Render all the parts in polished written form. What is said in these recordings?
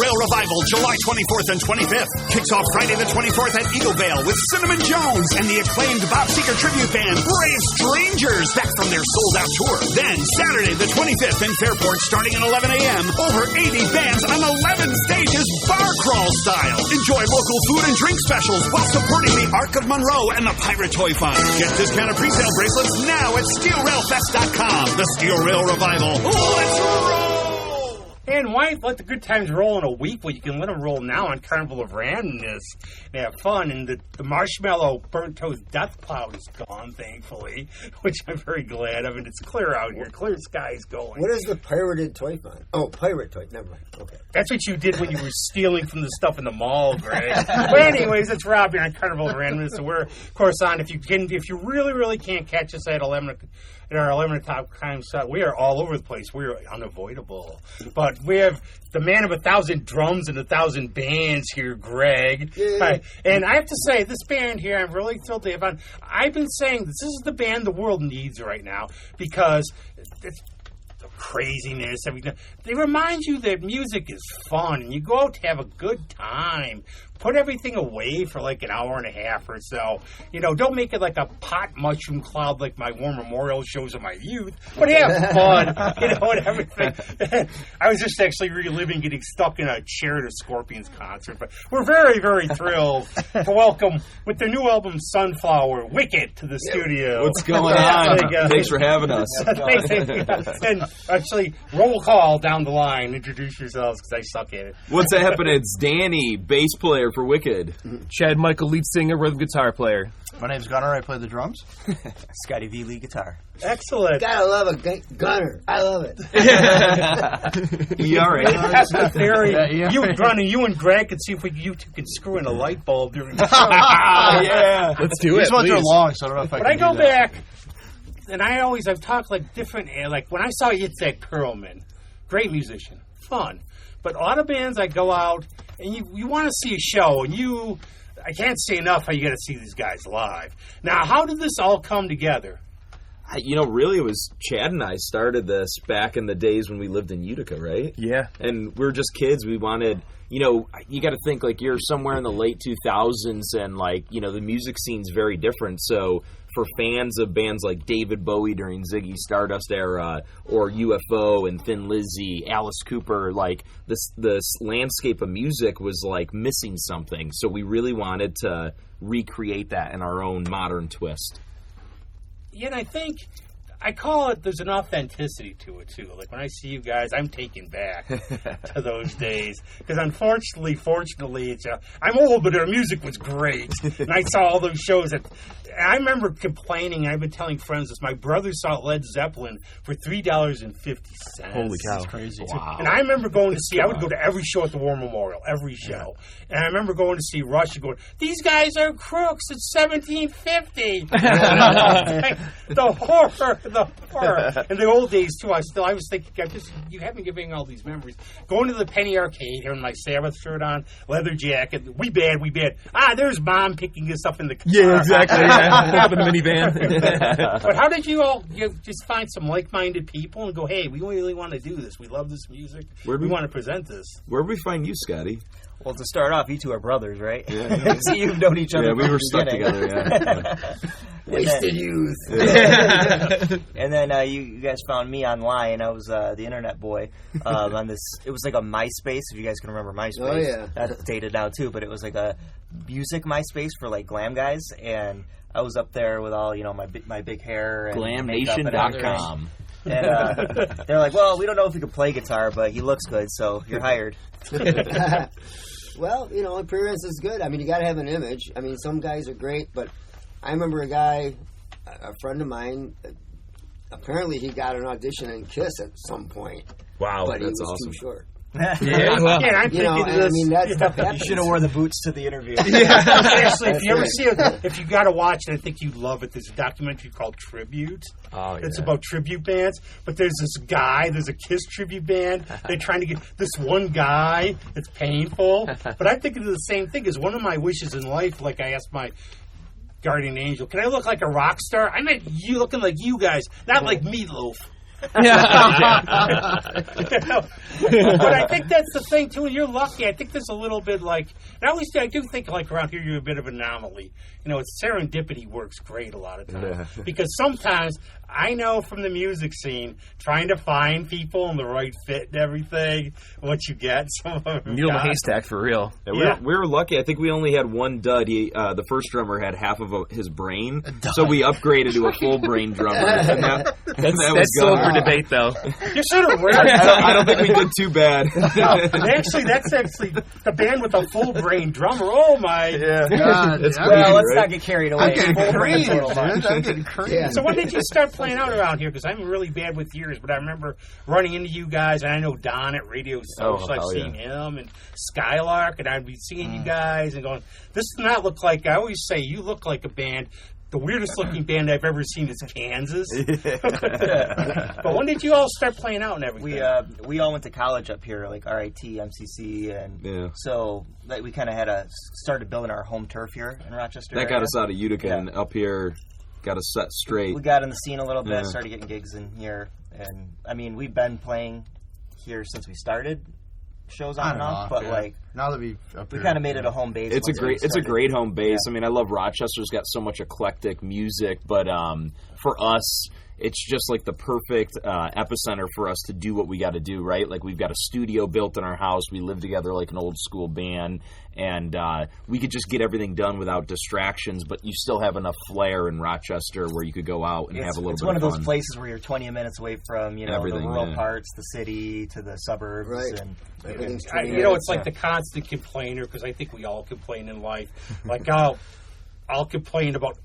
Rail Revival, July 24th and 25th. Kicks off Friday the 24th at Eagle Vale with Cinnamon Jones and the acclaimed Bob Seger tribute band Brave Strangers back from their sold-out tour. Then Saturday the 25th in Fairport starting at 11 a.m. Over 80 bands on 11 stages, bar crawl style. Enjoy local food and drink specials while supporting the Ark of Monroe and the Pirate Toy Fund. Get discounted presale bracelets now at SteelRailFest.com. The Steel Rail Revival. Let's roll! And why let the good times roll in a week when you can let them roll now on Carnival of Randomness and have fun? And the marshmallow burnt toast death cloud is gone, thankfully, which I'm very glad of. And it's clear out here. Clear skies going. What is the pirated toy fund? Oh, pirate toy. Never mind. Okay. That's what you did when you were stealing from the stuff in the mall, Greg. But anyways, it's Rob here on Carnival of Randomness. So we're, of course, on. If you really, really can't catch us at 11 in our 11 o'clock time slot, we are all over the place. We are unavoidable. But we have the man of 1,000 drums and 1,000 bands here, Greg. Yeah. And I have to say, this band here, I'm really thrilled to have on. I've been saying this is the band the world needs right now because it's the craziness, everything. They remind you that music is fun and you go out to have a good time. Put everything away for like an hour and a half or so. You know, don't make it like a pot mushroom cloud like my war memorial shows of my youth. But have fun, you know, and everything. I was just actually reliving getting stuck in a chair at a Scorpions concert. But we're very, very thrilled to welcome, with their new album, Sunflower, Wicked to the studio. What's going on? Thanks for having us. And actually, roll call down the line. Introduce yourselves because I suck at it. What's happening? It's Danny, bass player for Wicked. Chad Michael, lead singer, rhythm guitar player. My name's Gunnar. I play the drums. Scotty V, lead guitar. Excellent. Gotta love a Gunner. I love it. ERA. That's the theory. You and Greg can see if you two can screw in a light bulb during the show. Yeah. Let's do it. These ones are long, so I don't know if I But can I go do that. back, and I've talked like different, like when I saw Yitzhak Perlman, great musician, fun. But a lot of bands I go out, and you want to see a show, and I can't say enough how you got to see these guys live. Now, how did this all come together? Really it was Chad and I started this back in the days when we lived in Utica, right? Yeah. And we were just kids. We wanted, you got to think like you're somewhere in the late 2000s and like, the music scene's very different. So for fans of bands like David Bowie during Ziggy Stardust era or UFO and Thin Lizzy, Alice Cooper, like this landscape of music was like missing something. So we really wanted to recreate that in our own modern twist. Yeah, and I think I call it, there's an authenticity to it, too. Like, when I see you guys, I'm taken back to those days. Because fortunately, it's I'm old, but their music was great. And I saw all those shows. I remember complaining, I've been telling friends this, my brother saw Led Zeppelin for $3.50. Holy cow. That's crazy. Wow. And I remember going to see, I would go to every show at the War Memorial, every show. And I remember going to see Rush and going, these guys are crooks, it's 1750. The horror. In the old days, too, I was thinking, you have me giving all these memories. Going to the Penny Arcade, having my Sabbath shirt on, leather jacket, we bad. There's Mom picking us up in the car. Yeah, exactly. Up in the minivan. But how did you all just find some like-minded people and go, hey, we really want to do this. We love this music. We want to present this. Where'd we find you, Scotty? Well, to start off, you two are brothers, right? Yeah. So you've known each other. Yeah, we from were the stuck beginning. together, yeah. Wasted youth. And then you guys found me online. I was the internet boy on this. It was like a MySpace, if you guys can remember MySpace. Oh, yeah. That's dated now, too, but it was like a music MySpace for, like, glam guys, and I was up there with all, my big hair and makeup and everything. Glamnation.com. And they're like, well, we don't know if he can play guitar, but he looks good, so you're hired. Well, appearance is good. I mean, you got to have an image. I mean, some guys are great, but I remember a friend of mine, apparently he got an audition in Kiss at some point. Wow, but he that's was awesome. too short. Yeah, well, Yeah, I'm thinking this. I mean, that stuff You happens. should have wore the boots to the interview. Actually, if you ever right. see it, if you got to watch it, I think you'd love it. There's a documentary called Tribute. Oh, It's yeah. about tribute bands. But there's a Kiss tribute band. They're trying to get this one guy. It's painful. But I'm thinking of the same thing as one of my wishes in life. Like I asked my guardian angel, can I look like a rock star? I meant you looking like you guys, not like Meatloaf. But I think that's the thing too. And you're lucky. I think there's a little bit like, and I do think like around here you're a bit of an anomaly. You know, it's serendipity works great a lot of times because sometimes I know from the music scene trying to find people and the right fit and everything. What you get, some of them needle in a haystack for real. Yeah, we were lucky. I think we only had one dud. The first drummer had half of his brain, so we upgraded to a full brain drummer. And that's still up for debate, though. You should have read. I don't think we did too bad. That's actually the band with a full brain drummer. Oh my God! Well, let's not get carried away. I'm getting Full brain crazy, total dude. much. I'm getting crazy. Yeah. So when did you start playing out around here? Because I'm really bad with years, but I remember running into you guys, and I know Don at Radio Social. I've seen him and Skylark, and I'd be seeing you guys and going, this does not look like, I always say, you look like a band. The weirdest looking band I've ever seen is Kansas. But when did you all start playing out and everything? We all went to college up here, like RIT, MCC, and so like, we kind of started building our home turf here in Rochester. That got us out of Utica and up here, got us set straight. We got in the scene a little bit, started getting gigs in here, and I mean we've been playing here since we started shows on and off, but like now that we kind of made it a home base. It's a great home base. I mean, I love Rochester's got so much eclectic music, but for us, it's just like the perfect epicenter for us to do what we got to do, right? Like we've got a studio built in our house. We live together like an old school band, and we could just get everything done without distractions. But you still have enough flair in Rochester where you could go out and have a little bit of fun. It's one of those places where you're 20 minutes away from everything, the rural parts, the city, to the suburbs, right? And everything's 20 minutes. It's like the constant complainer, because I think we all complain in life. Like I'll complain about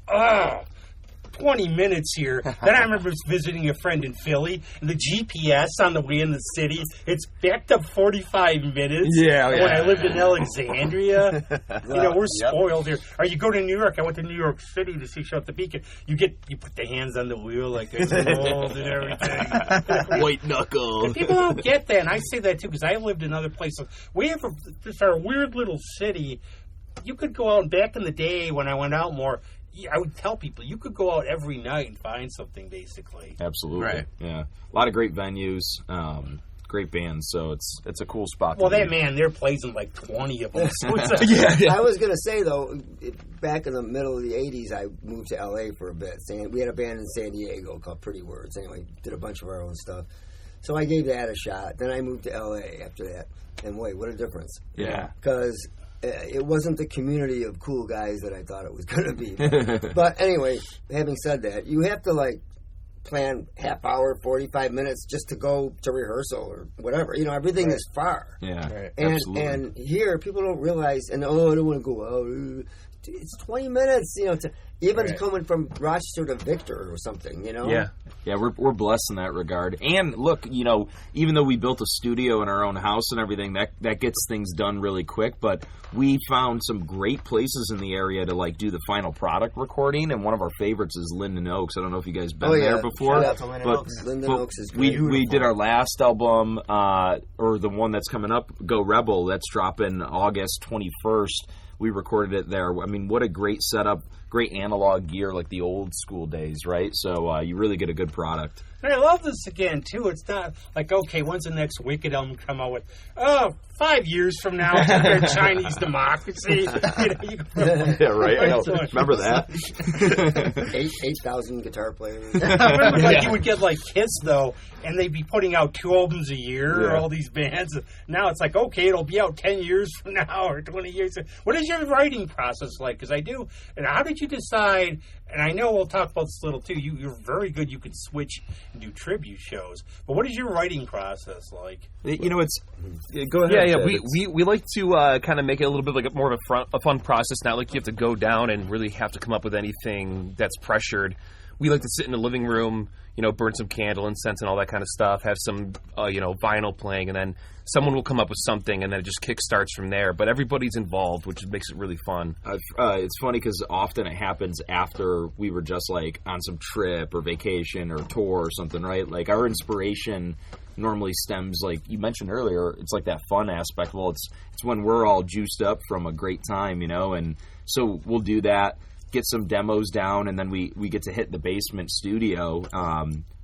20 minutes here. Then I remember visiting a friend in Philly, and the GPS on the way in the city, it's backed up 45 minutes. Yeah. When I lived in Alexandria, we're spoiled here. Or you go to New York. I went to New York City to see Show at the Beacon. You put the hands on the wheel like this, rolled and everything. White knuckle. And people don't get that, and I say that too because I lived in other places. We have this our weird little city. You could go out, back in the day when I went out more, I would tell people you could go out every night and find something, basically. Absolutely. Right. Yeah. A lot of great venues, great bands, so it's a cool spot. Well, they're plays in like 20 of them. So I was going to say, though, back in the middle of the 80s, I moved to L.A. for a bit. We had a band in San Diego called Pretty Words. Anyway, did a bunch of our own stuff. So I gave that a shot. Then I moved to L.A. after that. And wait, what a difference. Yeah. Because it wasn't the community of cool guys that I thought it was going to be. But anyway, having said that, you have to plan half hour, 45 minutes just to go to rehearsal or whatever. Everything is far. Yeah, right. Absolutely. And here, people don't realize, and I don't want to go out. It's 20 minutes, even coming from Rochester to Victor or something, Yeah, we're blessed in that regard. And look, even though we built a studio in our own house and everything, that gets things done really quick. But we found some great places in the area to do the final product recording. And one of our favorites is Linden Oaks. I don't know if you guys been there before. Shout out to Linden Oaks. Linden Oaks is great. We did our last album, or the one that's coming up, Go Rebel. That's dropping August 21st. We recorded it there. I mean, what a great setup, great analog gear like the old school days, right? So you really get a good product. And I love this again, too. It's not like, okay, when's the next Wicked album come out with? 5 years from now, their Chinese democracy. Yeah, right. I know. Remember that? 8,000 guitar players. I remember you would get Kiss, though, and they'd be putting out 2 albums a year, all these bands. Now it's like, okay, it'll be out 10 years from now or 20 years. What is your writing process like? Because I do. And how did you decide? And I know we'll talk about this a little, too. You're very good. You can switch and do tribute shows. But what is your writing process like? It's... Go ahead. Yeah. We like to kind of make it a little bit more of a fun process. Not like you have to go down and really have to come up with anything that's pressured. We like to sit in the living room, burn some candle incense and all that kind of stuff, have some, vinyl playing, and then someone will come up with something, and then it just kickstarts from there. But everybody's involved, which makes it really fun. It's funny because often it happens after we were just on some trip or vacation or tour or something, right? Our inspiration normally stems, like you mentioned earlier, it's that fun aspect. Well, it's when we're all juiced up from a great time, and so we'll do that. get some demos down, and then we get to hit the basement studio,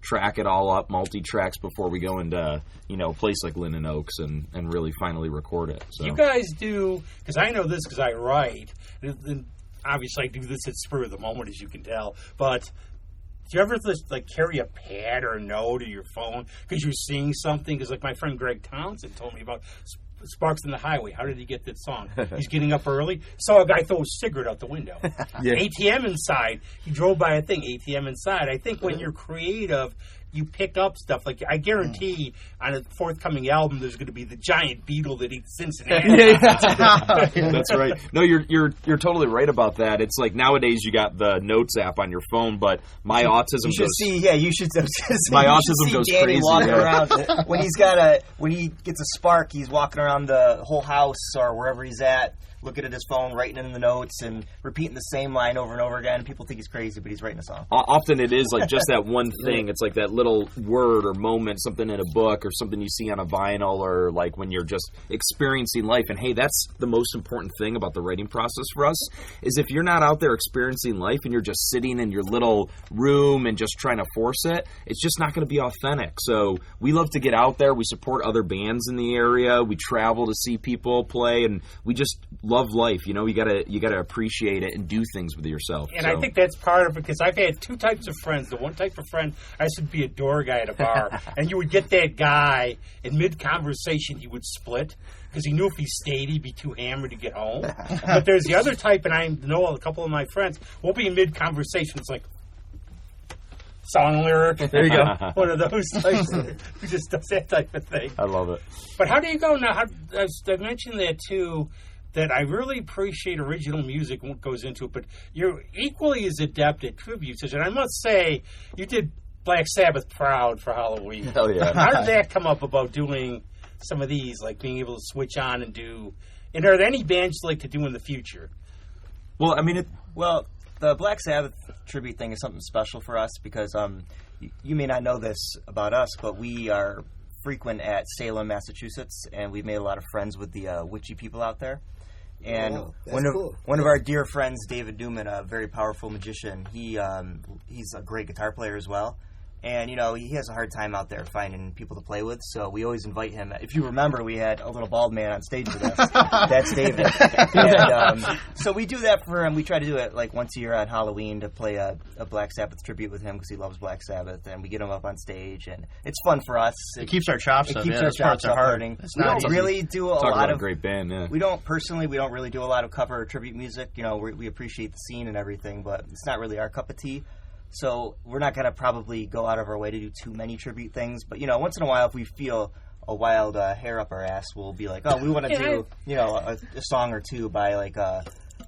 track it all up, multi-tracks before we go into, a place like Linden Oaks and really finally record it. So. You guys do, because I know this because I write, and obviously I do this at spur of the moment, as you can tell, but do you ever just carry a pad or a note or your phone because you're seeing something? Because my friend Greg Townsend told me about Sparks in the Highway. How did he get that song? He's getting up early, saw a guy throw a cigarette out the window. Yeah. ATM inside. He drove by a thing, ATM inside. I think when you're creative, you pick up stuff. I guarantee on a forthcoming album, there's going to be the giant beetle that eats Cincinnati. That's right. No, you're totally right about that. It's nowadays you got the Notes app on your phone, but my autism goes. You should. My autism goes Danny crazy. Walking around when he gets a spark, he's walking around the whole house or wherever he's at, looking at his phone, writing in the notes, and repeating the same line over and over again. People think he's crazy, but he's writing a song. Often it is just that one thing. It's that little word or moment, something in a book or something you see on a vinyl, or when you're just experiencing life. And hey, that's the most important thing about the writing process for us, is if you're not out there experiencing life and you're just sitting in your little room and just trying to force it, it's just not going to be authentic. So we love to get out there. We support other bands in the area. We travel to see people play, and we just love life. You gotta appreciate it and do things with yourself. And I think that's part of it, because I've had two types of friends. The one type of friend, I used to be a door guy at a bar, and you would get that guy in mid-conversation, he would split, because he knew if he stayed, he'd be too hammered to get home. But there's the other type, and I know a couple of my friends, we'll be in mid-conversation, it's song lyric. There you go. One of those types who just does that type of thing. I love it. But how do you go now? I mentioned that too, that I really appreciate original music, what goes into it, but you're equally as adept at tributes. And I must say, you did Black Sabbath proud for Halloween. Hell yeah. How did that come up about doing some of these, being able to switch on and do, and are there any bands you like to do in the future? Well, the Black Sabbath tribute thing is something special for us because you may not know this about us, but we are frequent at Salem, Massachusetts, and we've made a lot of friends with the witchy people out there. And one of our dear friends, David Newman, a very powerful magician, he's a great guitar player as well. And, he has a hard time out there finding people to play with, so we always invite him. If you remember, we had a little bald man on stage with us. That's David. And so we do that for him. We try to do it once a year on Halloween to play a Black Sabbath tribute with him because he loves Black Sabbath, and we get him up on stage, and it's fun for us. It keeps our chops up. It keeps our chops up burning. We don't really do a lot of... a great band, yeah. We don't really do a lot of cover or tribute music. We appreciate the scene and everything, but it's not really our cup of tea. So we're not going to probably go out of our way to do too many tribute things. But, once in a while, if we feel a wild hair up our ass, we'll be like, we want to do, a song or two by,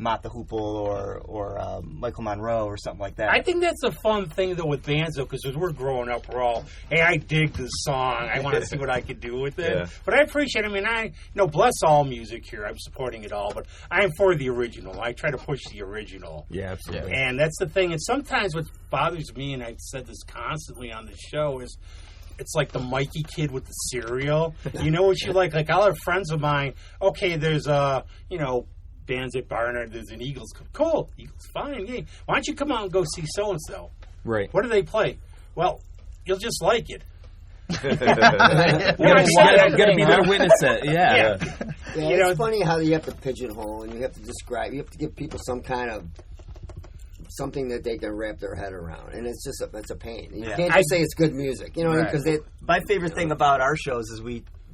Mott the Hoople or Michael Monroe or something like that. I think that's a fun thing, though, with bands, though, because as we're growing up, we're all, hey, I dig this song. I want to see what I could do with it. Yeah. But I appreciate it. Bless all music here. I'm supporting it all. But I am for the original. I try to push the original. Yeah, absolutely. And that's the thing. And sometimes what bothers me, and I've said this constantly on the show, is it's like the Mikey kid with the cereal. You know what you like? I'll have friends of mine, okay, there's bands at Barnard, there's an Eagles. Cool. Eagles, fine. Yeah. Why don't you come out and go see so-and-so? Right. What do they play? Well, you'll just like it. You gotta be there to witness it. Yeah. It's funny how you have to pigeonhole and you have to describe. You have to give people some kind of something that they can wrap their head around, and it's just it's a pain. You can't just say it's good music, because my favorite thing about our shows is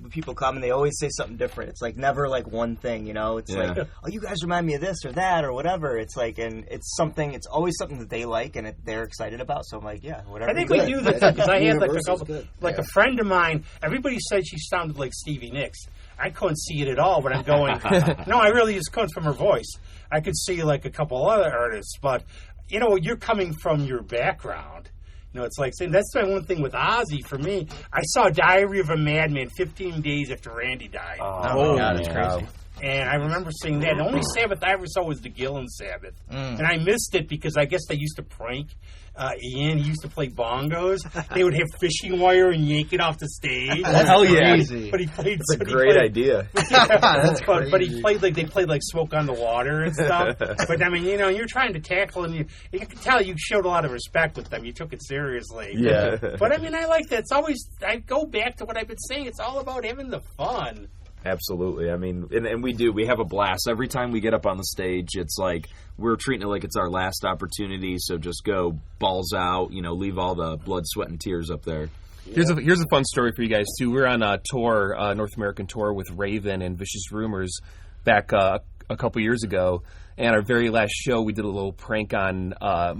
people come and they always say something different. It's never one thing, It's you guys remind me of this or that or whatever. It's and it's something. It's always something that they like and they're excited about. So I'm whatever. I think we do that because I had a couple, a friend of mine. Everybody said she sounded like Stevie Nicks. I couldn't see it at all, but I'm going. No, I really just couldn't from her voice. I could see a couple other artists, but you're coming from your background. It's saying that's my one thing with Ozzy for me. I saw Diary of a Madman 15 days after Randy died. Oh, God, that's crazy. And I remember seeing that. The only Sabbath I ever saw was the Gillen Sabbath. And I missed it because I guess they used to prank Ian. He used to play bongos. They would have fishing wire and yank it off the stage. Hell yeah. Crazy. But he played. It's a great idea. That's But crazy. he played they played like Smoke on the Water and stuff. But I mean, you're trying to tackle, and you can tell you showed a lot of respect with them. You took it seriously. Yeah. But I mean, I like that. It's always, I go back to what I've been saying. It's all about having the fun. Absolutely. I mean, and we do. We have a blast. Every time we get up on the stage, it's like we're treating it like it's our last opportunity. So just go balls out, leave all the blood, sweat, and tears up there. Here's a fun story for you guys, too. We're on a tour, North American tour with Raven and Vicious Rumors back a couple years ago. And our very last show, we did a little prank on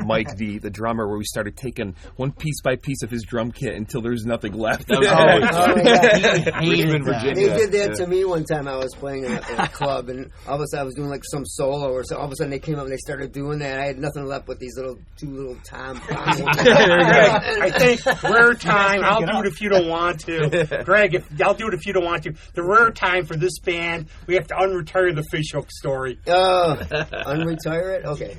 Mike, the drummer, where we started taking one piece by piece of his drum kit until there was nothing left. Oh, yeah. Richmond, They Virginia. did that to me one time. I was playing in a club, and all of a sudden I was doing like some solo, or so. All of a sudden they came up and they started doing that. I had nothing left but these two little Tom. I think rare time. I'll do it if you don't want to. Greg, I'll do it if you don't want to. The rare time for this band, we have to unretire the fishhook story. Unretire it? Okay.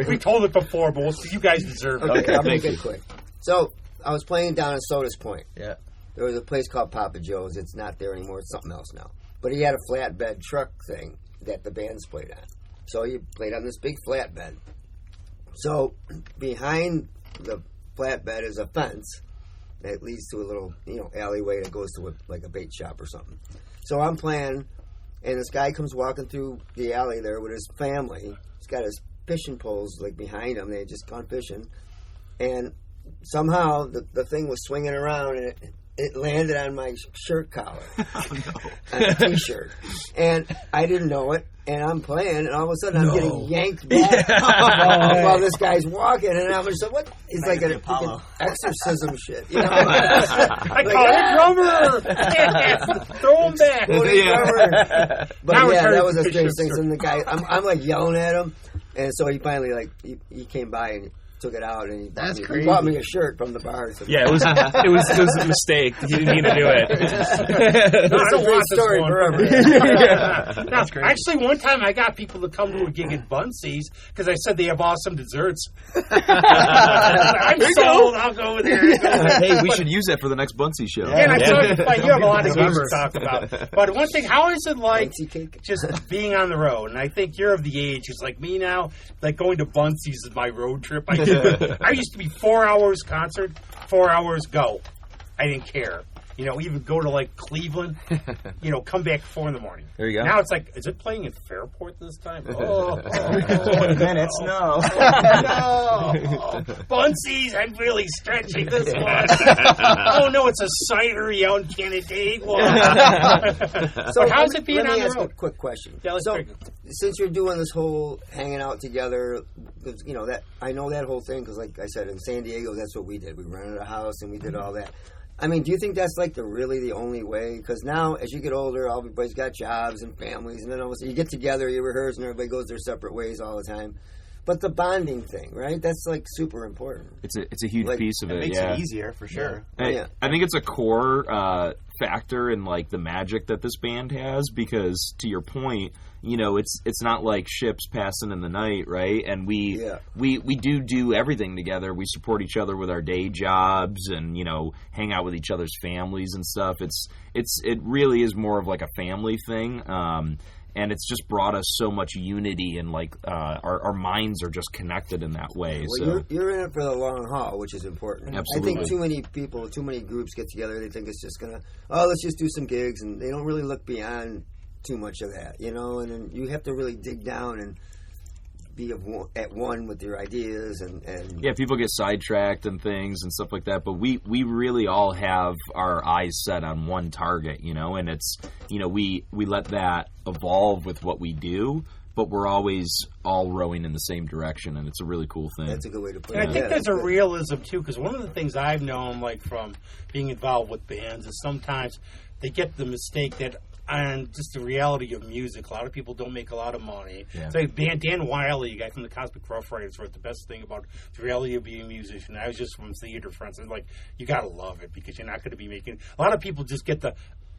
We told it before, but you guys deserve it. Okay, I'll make thank it quick. So, I was playing down in Sodas Point. Yeah. There was a place called Papa Joe's. It's not there anymore. It's something else now. But he had a flatbed truck thing that the bands played on. So he played on this big flatbed. So, behind the flatbed is a fence that leads to a little, alleyway that goes to like a bait shop or something. So I'm playing, and this guy comes walking through the alley there with his family. He's got his fishing poles like behind him. They had just gone fishing, and somehow the thing was swinging around, and it landed on my shirt collar, on a t-shirt, and I didn't know it. And I'm playing, and all of a sudden I'm getting yanked back while this guy's walking, and I'm just like, "What?" It's like a freaking exorcism shit, I call it drummer. Yeah, throw him back. But Now yeah, return that was to a strange Fishhook thing. So the guy, I'm like yelling at him, and so he finally he came by and took it out, and he bought me a shirt from the bar. So Yeah, it was a mistake. He didn't mean to do it. it's a great story forever. That's great. Actually, one time I got people to come to a gig at Bunsey's because I said they have awesome desserts. I'm sold. I'll go with there. Hey, we should use that for the next Bunsey show. And I thought you have a lot of gigs to talk about. But one thing, how is it like Fancy cake. just being on the road? And I think you're of the age, it's like me now, like going to Bunsey's is my road trip. I used to be 4 hours concert, 4 hours go. I didn't care. Even go to like Cleveland, come back 4 in the morning. There you go. Now it's like, is it playing at Fairport this time? 20 minutes, no. No. Bunsey's, I'm really stretching this one. Oh no, it's a cidery out in Canandaigua. So But how's it being let me on the ask road? a quick question. Yeah, let's So, break it. since you're doing this whole hanging out together, 'cause, that I know that whole thing because, like I said, in San Diego, that's what we did. We rented a house and we did all that. I mean, do you think that's like really the only way? Because now, as you get older, everybody's got jobs and families, and then all of a sudden you get together, you rehearse, and everybody goes their separate ways all the time. But the bonding thing, right? That's like super important. It's a huge Like, piece of It it. makes Yeah. it easier for sure. Yeah. I think it's a core factor in like the magic that this band has because, to your point, it's not like ships passing in the night, right? And we do everything together. We support each other with our day jobs and hang out with each other's families and stuff. It really is more of like a family thing. And it's just brought us so much unity, and like our minds are just connected in that way. Well, So you're in it for the long haul, which is important. Absolutely. I think too many people, too many groups get together. They think it's just let's just do some gigs, and they don't really look beyond too much of that, And then you have to really dig down and be at one with your ideas, and yeah, people get sidetracked and things and stuff like that. But we really all have our eyes set on one target, and it's we let that evolve with what we do. But we're always all rowing in the same direction, and it's a really cool thing. that's a good way to put And it. I think Yeah, there's that's a good. realism too, because one of the things I've known, like from being involved with bands, is sometimes they get the mistake that on just the reality of music, a lot of people don't make a lot of money. Yeah. So Dan Wiley, a guy from the Cosmic Rough Riders, wrote the best thing about the reality of being a musician. I was just from theater friends, and like, you got to love it because you're not going to be making. A lot of people just get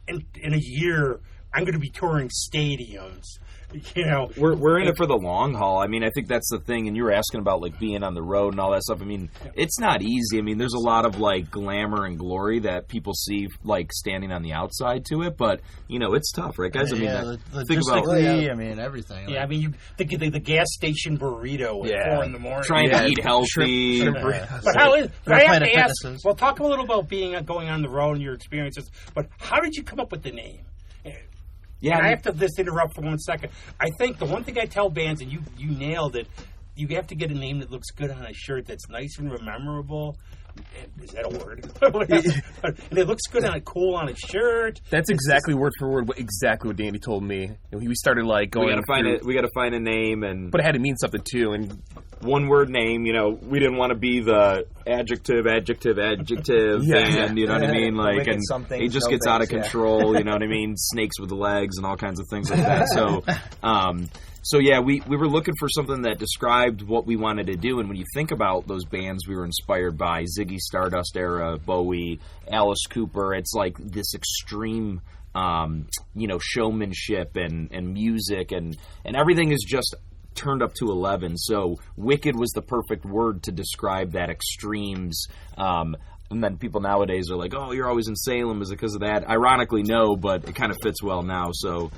in a year I'm going to be touring stadiums. You know, we're in it for the long haul. I mean, I think that's the thing. And you were asking about like being on the road and all that stuff. I mean, it's not easy. I mean, there's a lot of like glamour and glory that people see like standing on the outside to it. But you know, it's tough, right, guys? I mean, think about I mean, everything. Yeah, I mean, the gas station burrito at 4 in the morning. Trying to eat healthy. But how is? I have to ask. Well, talk a little about going on the road and your experiences. But how did you come up with the name? Yeah, and I have to just interrupt for 1 second. I think the one thing I tell bands, and you nailed it, you have to get a name that looks good on a shirt that's nice and memorable. Is that a word? And it looks good cool on a shirt. That's exactly word for word exactly what Danny told me. We started like going. We got to find a name, but it had to mean something too. And one word name, you know, we didn't want to be the adjective, and you know what I mean, like, and it just gets out of control. You know what I mean, snakes with legs and all kinds of things like that. So yeah, we were looking for something that described what we wanted to do. And when you think about those bands we were inspired by, Ziggy Stardust era, Bowie, Alice Cooper, it's like this extreme, you know, showmanship and music and everything is just turned up to 11. So wicked was the perfect word to describe that extremes. And then people nowadays are like, oh, you're always in Salem. Is it because of that? Ironically, no, but it kind of fits well now. So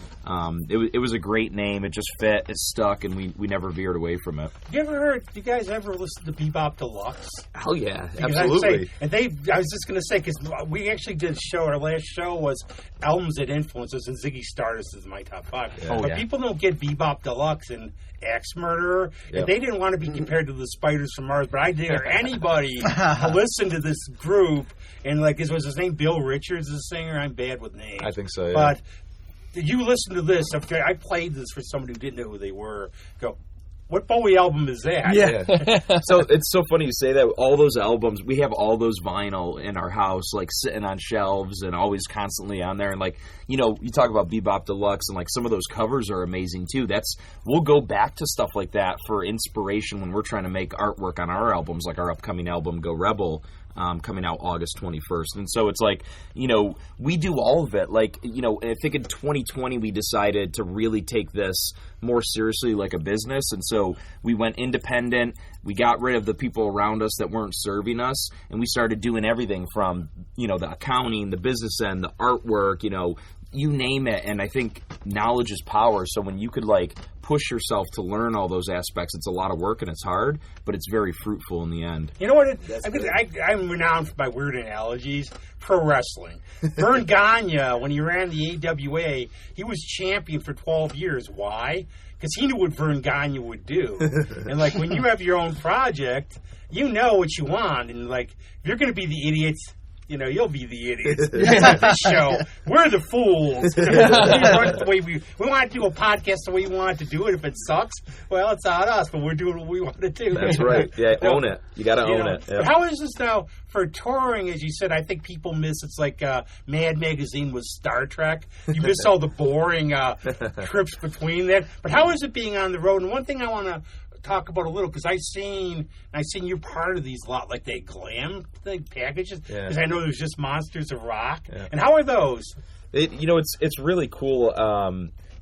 it was a great name. It just fit. It stuck, and we never veered away from it. You guys ever listen to Bebop Deluxe? Hell yeah, because absolutely. I was just going to say, because we actually did a show. Our last show was albums that influenced us, and Ziggy Stardust is my top 5. Yeah. But people don't get Bebop Deluxe and Axe Murderer. Yep. And they didn't want to be compared to the Spiders from Mars, but I dare anybody to listen to this group. And like, was his name Bill Richards, the singer? I'm bad with names. I think so, yeah. But did you listen to this? Okay, I played this for somebody who didn't know who they were. Go, what Bowie album is that? Yeah. So it's so funny you say that. All those albums, we have all those vinyl in our house, like sitting on shelves and always constantly on there. And like, you know, you talk about Bebop Deluxe and like some of those covers are amazing too. We'll go back to stuff like that for inspiration when we're trying to make artwork on our albums, like our upcoming album, Go Rebel. Coming out August 21st. And so it's like, you know, we do all of it. Like, you know, I think in 2020 we decided to really take this more seriously like a business. And so we went independent. We got rid of the people around us that weren't serving us. And we started doing everything from, you know, the accounting, the business end, the artwork, you know, you name it. And I think knowledge is power. So when you could like push yourself to learn all those aspects, it's a lot of work and it's hard, but it's very fruitful in the end. You know what? I'm renowned for my weird analogies. Pro wrestling. Vern Gagne, when he ran the AWA, he was champion for 12 years. Why? Because he knew what Vern Gagne would do. And like when you have your own project, you know what you want. And like if you're going to be the idiots, you know, you'll be the idiots. This show, we're the fools. We run the way we want to do a podcast the way we want to do it. If it sucks, well, it's not us, but we're doing what we want to do. That's right. Yeah, own it. You got to own it. Yeah. But how is this now for touring? As you said, I think people miss. It's like Mad Magazine was Star Trek. You miss all the boring trips between that. But how is it being on the road? And one thing I want to talk about a little, because I've seen you're part of these lot like they glam thing packages, because I know there's just Monsters of Rock. And how are those? You know, it's really cool.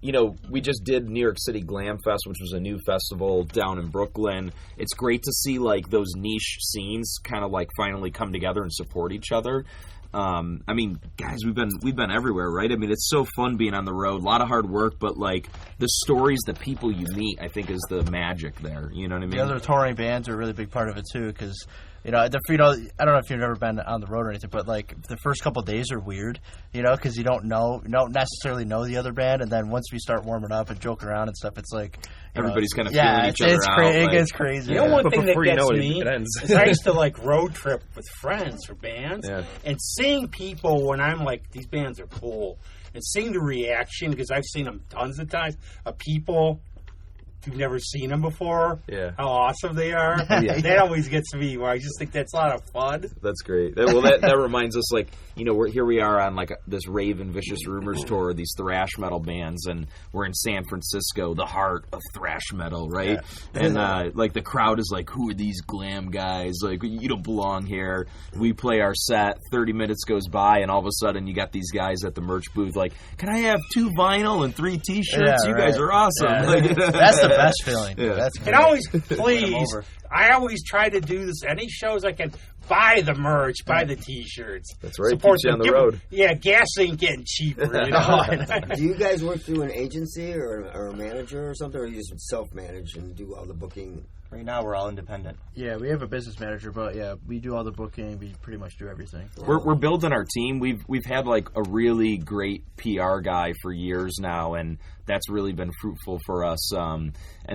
You know, we just did New York City Glam Fest, which was a new festival down in Brooklyn. It's great to see like those niche scenes kind of like finally come together and support each other. I mean, guys, we've been everywhere, right? I mean, it's so fun being on the road. A lot of hard work, but like the stories, the people you meet, I think is the magic there. You know what I mean? The other touring bands are a really big part of it too, because I don't know if you've ever been on the road or anything, but like the first couple of days are weird, you know, because you don't necessarily know the other band, and then once we start warming up and joking around and stuff, it's like everybody's kind of feeling each other out. It gets crazy. You know, one thing that gets me is I used to like road trip with friends or bands, and seeing people when I'm like, these bands are cool, and seeing the reaction, because I've seen them tons of times, of people you've never seen them before, Yeah. how awesome they are. Yeah. That always gets me, where I just think that's a lot of fun. That's great. That reminds us, like, you know, here we are on like this Raven Vicious Rumors tour, these thrash metal bands, and we're in San Francisco, the heart of thrash metal, right? And like the crowd is like, who are these glam guys? Like, you don't belong here. We play our set, 30 minutes goes by, and all of a sudden you got these guys at the merch booth like, can I have 2 vinyl and 3 T-shirts? Yeah, you right. guys are awesome. Yeah. Like, That's the best feeling. Yeah. That's And great. always, please, over. I always try to do this. Any shows I can, buy the merch, buy the T-shirts. That's right. Support Keeps you on the them. road. Yeah, gas ain't getting cheaper. You know? Do you guys work through an agency or a manager or something, or you just self-manage and do all the booking? Right now, we're all independent. Yeah, we have a business manager, but yeah, we do all the booking. We pretty much do everything. We're building our team. We've had like a really great PR guy for years now, and that's really been fruitful for us. And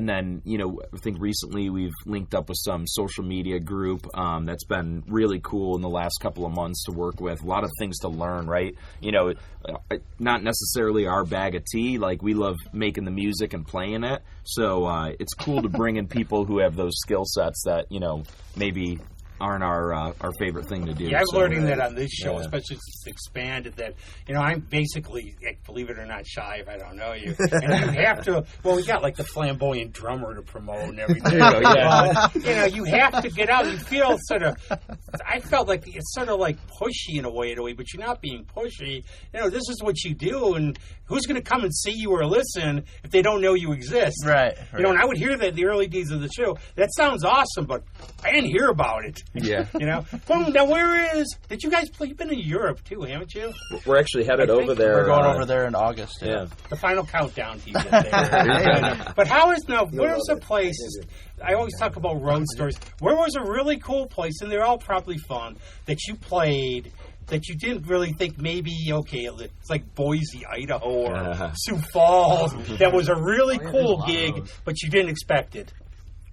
then, you know, I think recently we've linked up with some social media group that's been really cool in the last couple of months to work with. A lot of things to learn, right? You know, not necessarily our bag of tea. Like, we love making the music and playing it. So it's cool to bring in people who have those skill sets that, you know, maybe aren't our favorite thing to do. Yeah, I'm So, learning that on this show, yeah. especially since it's expanded. That, you know, I'm basically, believe it or not, shy if I don't know you. And you have to. Well, we got like the flamboyant drummer to promote and everything. There you go, yeah. But, you know, you have to get out. You feel sort of. I felt like it's sort of like pushy in a way, but you're not being pushy. You know, this is what you do, and who's going to come and see you or listen if they don't know you exist? Right. You know, and I would hear that in the early days of the show. That sounds awesome, but I didn't hear about it. Yeah. You know? Well, now, did you guys play? You've been in Europe, too, haven't you? We're actually headed I think over there. We're going over there in August. Yeah. The final countdown to you get there. But how is now? You'll Where's love a it. place? I always talk about road stories. Where was a really cool place, and they're all probably fun, that you played that you didn't really think maybe, okay, it's like Boise, Idaho, or Sioux Falls. That was a really cool gig, but you didn't expect it.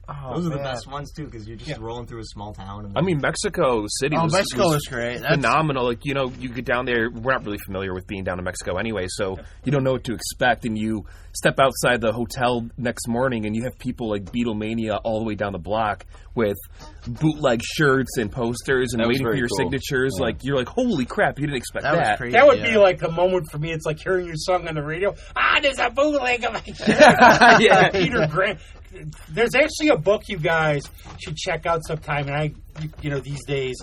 Oh, Those are the man. best ones, too, because you're just rolling through a small town. And I mean, Mexico City Oh, was, Mexico was is great. That's, phenomenal. Like, you know, you get down there. We're not really familiar with being down in Mexico anyway, so you don't know what to expect. And you step outside the hotel next morning, and you have people like Beatlemania all the way down the block with bootleg shirts and posters and That was waiting for very your cool. signatures. Yeah. Like, you're like, holy crap, you didn't expect that was that. crazy. That would yeah. be like a moment for me. It's like hearing your song on the radio. There's a bootleg of my shit. Yeah. Peter Grant. There's actually a book you guys should check out sometime. And you know, these days,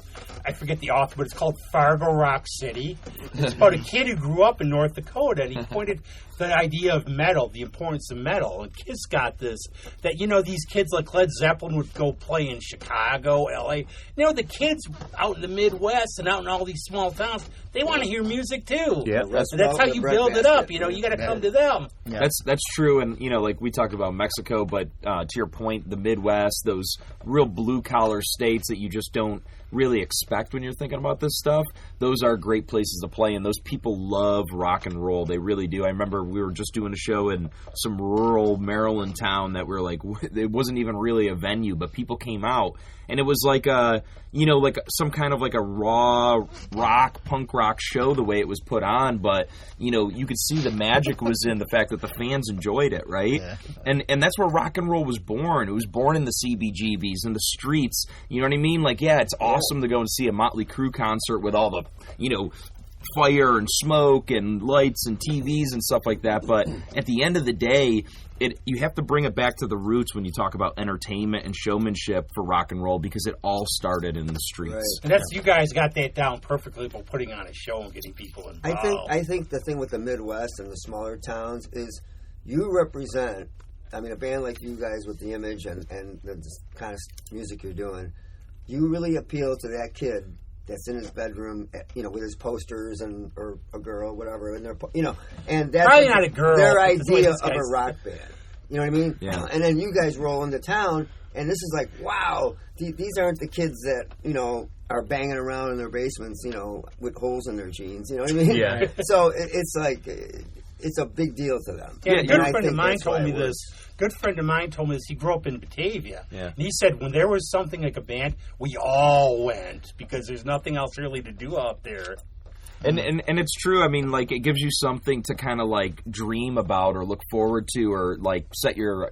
I forget the author, but it's called Fargo Rock City. It's about a kid who grew up in North Dakota, and he pointed the idea of metal, the importance of metal. And kids got this, that, you know, these kids like Led Zeppelin would go play in Chicago, L.A. You know, the kids out in the Midwest and out in all these small towns, they want to hear music too. Yeah. And that's how you build it up. You know, you got to come to them. That's true, and you know, like we talked about Mexico, but to your point, the Midwest, those real blue collar states that you just don't really expect when you're thinking about this stuff, those are great places to play, and those people love rock and roll. They really do. I remember we were just doing a show in some rural Maryland town that we were like, it wasn't even really a venue, but people came out, and it was like a, you know, like some kind of like a raw rock, punk rock show the way it was put on, but, you know, you could see the magic was in the fact that the fans enjoyed it, right? Yeah. And that's where rock and roll was born. It was born in the CBGBs, in the streets. You know what I mean? Like, yeah, it's awesome to go and see a Motley Crue concert with all the, you know, fire and smoke and lights and TVs and stuff like that. But at the end of the day, you have to bring it back to the roots when you talk about entertainment and showmanship for rock and roll, because it all started in the streets. Right. And that's, you guys got that down perfectly about putting on a show and getting people involved. I think the thing with the Midwest and the smaller towns is you represent. I mean, a band like you guys with the image and the kind of music you're doing, you really appeal to that kid that's in his bedroom, you know, with his posters or a girl, whatever, and they're, you know, and that's Probably not a girl. their That's the way idea this of guy's- a rock band. You know what I mean? Yeah. And then you guys roll into town, and this is like, wow, these aren't the kids that, you know, are banging around in their basements, you know, with holes in their jeans. You know what I mean? Yeah. So it's like, it's a big deal to them. Yeah, a And good I friend of think mine that's told why me it this. works. Good friend of mine told me this. He grew up in Batavia. Yeah. And he said when there was something like a band, we all went because there's nothing else really to do out there. And it's true. I mean, like, it gives you something to kind of like dream about or look forward to or like set your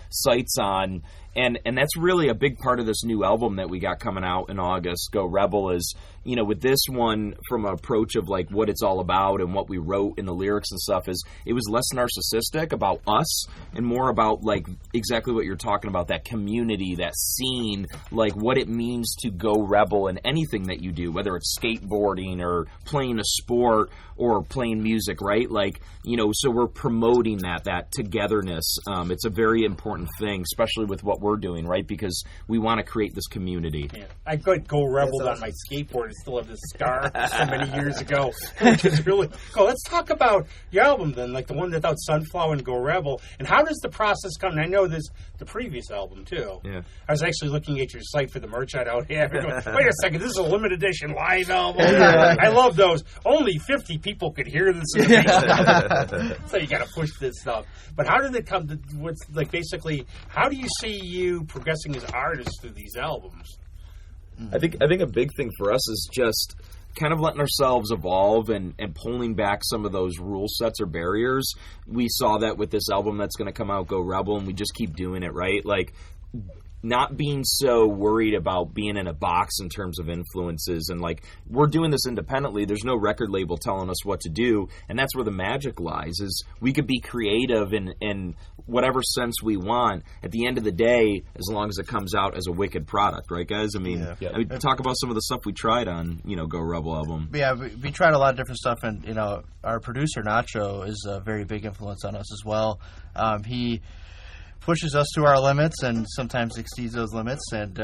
sights on. And that's really a big part of this new album that we got coming out in August, Go Rebel, is, with this one, from an approach of like what it's all about and what we wrote in the lyrics and stuff, is it was less narcissistic about us and more about like exactly what you're talking about, that community, that scene, like what it means to go rebel in anything that you do, whether it's skateboarding or playing a sport or playing music, right? Like, so we're promoting that togetherness. It's a very important thing, especially with what we're doing, right? Because we want to create this community. Yeah. I could go rebel on my skateboard. I still have this scar so many years ago, which is really cool. Let's talk about your album then, like the one without Sunflower and Go Rebel. And how does the process come? And I know there's the previous album too. Yeah. I was actually looking at your site for the merch I don't have. Wait a second, this is a limited edition live album. I love those. Only 50 people could hear this. So you got to push this stuff. But how did it come to what's like basically? How do you see you progressing as artists through these albums? I think a big thing for us is just kind of letting ourselves evolve and pulling back some of those rule sets or barriers. We saw that with this album that's going to come out, Go Rebel, and we just keep doing it, right? Like, not being so worried about being in a box in terms of influences, and like, we're doing this independently. There's no record label telling us what to do, and that's where the magic lies, is we could be creative in whatever sense we want at the end of the day, as long as it comes out as a wicked product, right, guys? I mean, talk about some of the stuff we tried on Go Rebel album. Yeah, we tried a lot of different stuff, and our producer Nacho is a very big influence on us as well. He pushes us to our limits and sometimes exceeds those limits, and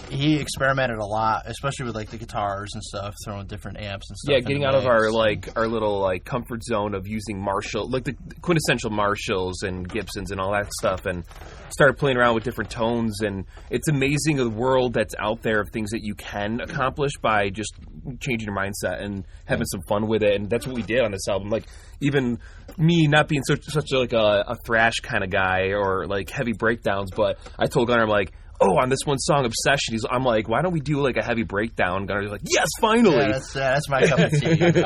he experimented a lot, especially with like the guitars and stuff, throwing different amps and stuff. Yeah, getting out of our little comfort zone of using Marshall, like the quintessential Marshalls and Gibsons and all that stuff, and started playing around with different tones. And it's amazing the world that's out there of things that you can accomplish by just changing your mindset and having some fun with it. And that's what we did on this album. Like, even me not being such like a thrash kind of guy or like heavy breakdowns, but I told Gunnar, I'm like, on this one song, Obsession, I'm like, why don't we do like a heavy breakdown? Gunner's like, yes, finally. Yeah, that's my cup of tea.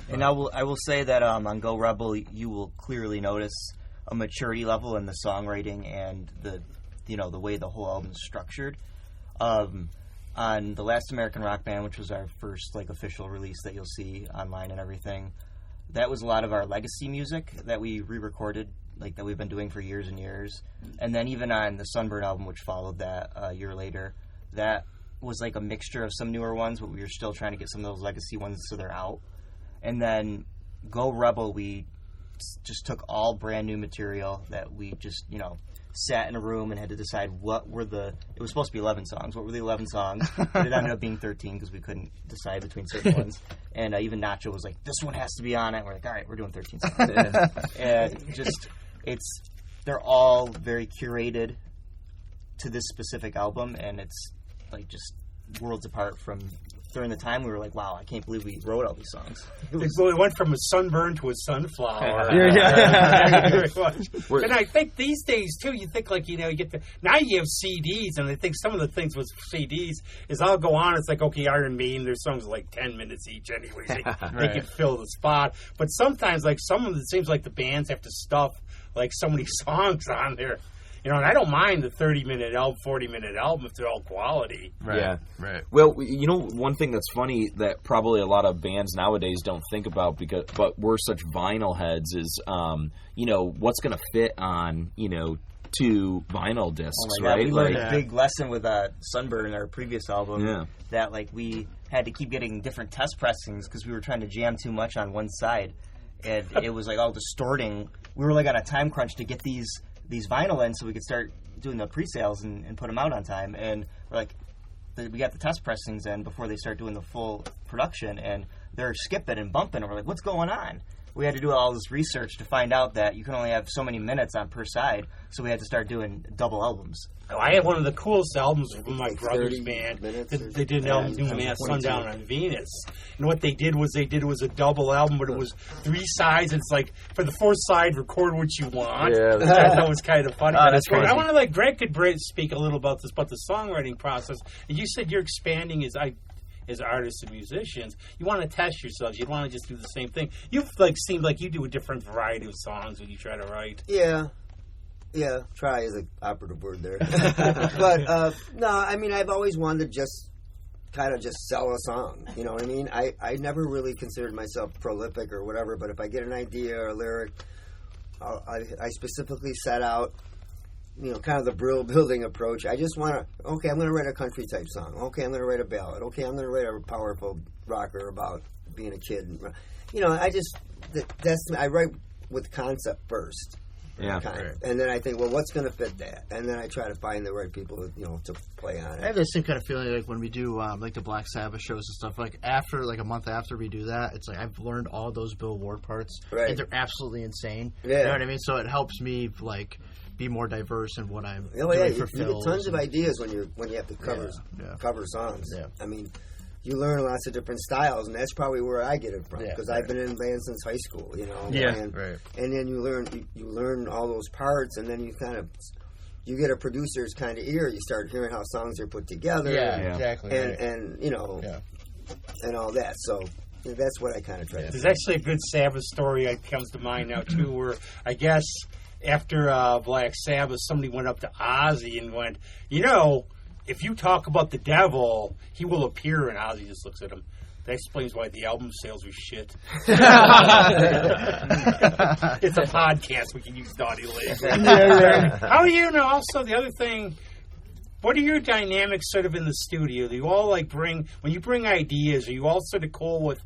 And I will say that on Go Rebel, you will clearly notice a maturity level in the songwriting and the way the whole album is structured. On the Last American Rock Band, which was our first like official release that you'll see online and everything, that was a lot of our legacy music that we re-recorded, like that we've been doing for years and years. And then even on the Sunburn album, which followed that a year later, that was like a mixture of some newer ones, but we were still trying to get some of those legacy ones so they're out. And then Go Rebel, we just took all brand new material that we just, sat in a room and had to decide what were it was supposed to be 11 songs. What were the 11 songs? But it ended up being 13 because we couldn't decide between certain ones. And even Nacho was like, this one has to be on it. We're like, all right, we're doing 13 songs. And just, they're all very curated to this specific album, and it's like just worlds apart from during the time we were like, wow, I can't believe we wrote all these songs. We went from a sunburn to a sunflower. And I think these days too, you think like, you get now you have CDs, and I think some of the things with CDs is I'll go on, it's like, okay, Iron Maiden, their songs are like 10 minutes each anyways. They can fill the spot. But sometimes like some of it seems like the bands have to stuff like so many songs on there. And I don't mind the 30-minute album, 40-minute album if they're all quality. Right. Yeah. Right. Well, one thing that's funny that probably a lot of bands nowadays don't think about, but we're such vinyl heads, is, what's going to fit on, 2 vinyl discs, right? We learned a big lesson with Sunburn, our previous album, that like we had to keep getting different test pressings because we were trying to jam too much on one side, and it was like all distorting. We were like on a time crunch to get these vinyl in so we could start doing the pre-sales and put them out on time. And we're like, we got the test pressings in before they start doing the full production, and they're skipping and bumping, and we're like, what's going on? We had to do all this research to find out that you can only have so many minutes on per side, so we had to start doing double albums. I had one of the coolest albums from my brother's band. They did an album, New Mass Sundown on Venus. And what they did was a double album, but it was 3 sides. It's like, for the 4th side, record what you want. Yeah, that was kind of funny. That's crazy. I want to Greg could speak a little about the songwriting process. And you said you're expanding as artists and musicians, you want to test yourselves. You don't want to just do the same thing. You've seemed like you do a different variety of songs when you try to write. Yeah, try is an operative word there. But no, I mean, I've always wanted to just sell a song. You know what I mean? I never really considered myself prolific or whatever, but if I get an idea or a lyric, I specifically set out, kind of the Brill building approach. I just want to, okay, I'm going to write a country type song. Okay, I'm going to write a ballad. Okay, I'm going to write a powerful rocker about being a kid. I write with concept first. Yeah. And then I think, well, what's going to fit that? And then I try to find the right people, to play on it. I have the same kind of feeling like when we do like the Black Sabbath shows and stuff. Like after, like a month after we do that, it's like I've learned all those Bill Ward parts, right? And they're absolutely insane. Yeah. You know what I mean? So it helps me like be more diverse in what I'm doing for you get tons of ideas when you have to cover songs. Yeah. I mean, you learn lots of different styles, and that's probably where I get it from, because I've been in bands since high school, right. And then you learn all those parts, and then you get a producer's kind of ear. You start hearing how songs are put together, exactly, and and all that. So that's what I kind of try to do. There's actually a good Sabbath story that comes to mind now too, where I guess after Black Sabbath, somebody went up to Ozzy and went, if you talk about the devil, he will appear. And Ozzy just looks at him. That explains why the album sales were shit. It's a podcast. We can use naughty language. How do you know? Also, the other thing, what are your dynamics sort of in the studio? Do you all when you bring ideas, are you all sort of cool with,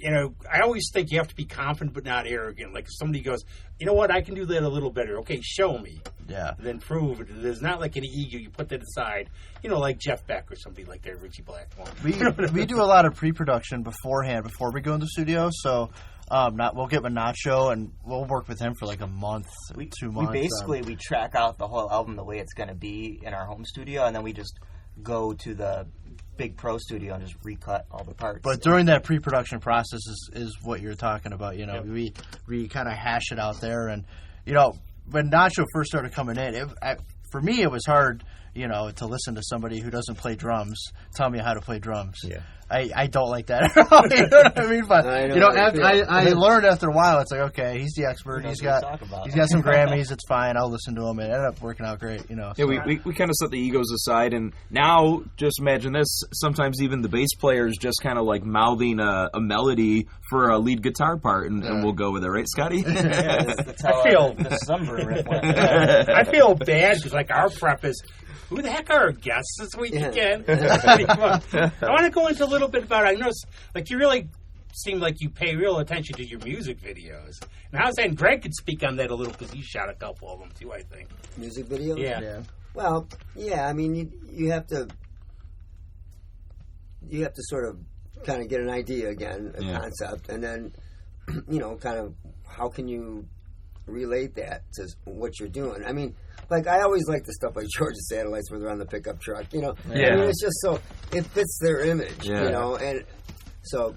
I always think you have to be confident but not arrogant. Like if somebody goes, you know what, I can do that a little better. Okay, show me. Yeah. Then prove it. There's not like any ego. You put that aside. Like Jeff Beck or something like that, Richie Blackmore. We do a lot of pre-production beforehand, before we go in the studio. So we'll get with Nacho and we'll work with him for like a month, 2 months. We track out the whole album the way it's going to be in our home studio, and then we just go to the big pro studio and just recut all the parts. But during that pre-production process is what you're talking about. We kind of hash it out there, and when Nacho first started coming in, for me it was hard, to listen to somebody who doesn't play drums tell me how to play drums. Yeah. I don't like that at all. You know what I mean? But I learned after a while. It's like, okay, he's the expert. He's got some Grammys. It's fine. I'll listen to him. It ended up working out great. Yeah, we kind of set the egos aside, and now just imagine this. Sometimes even the bass player is just kind of like mouthing a melody for a lead guitar part, and we'll go with it, right, Scotty? That's how the Sunburn riff went. I feel bad because our prep is, who the heck are our guests this week again? I want to go into a little bit about, I noticed, you really seem like you pay real attention to your music videos. And how's that? And Greg could speak on that a little because he shot a couple of them too, I think. Music videos? Yeah. Well, yeah, I mean, you have to sort of kind of get an idea again, a concept, and then, kind of how can you relate that to what you're doing? I mean, I always like the stuff like Georgia Satellites where they're on the pickup truck, I mean, it's just so, it fits their image, and so,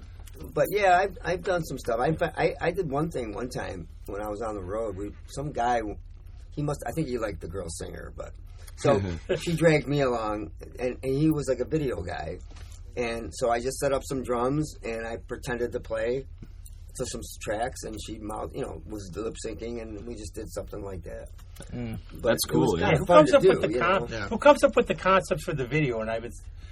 but yeah, I've done some stuff. I did one thing one time when I was on the road. Some guy, I think he liked the girl singer, but, so she dragged me along, and he was like a video guy, and so I just set up some drums, and I pretended to play to some tracks, and she was lip syncing, and we just did something like that. That's cool. Who comes up with the concepts for the video? And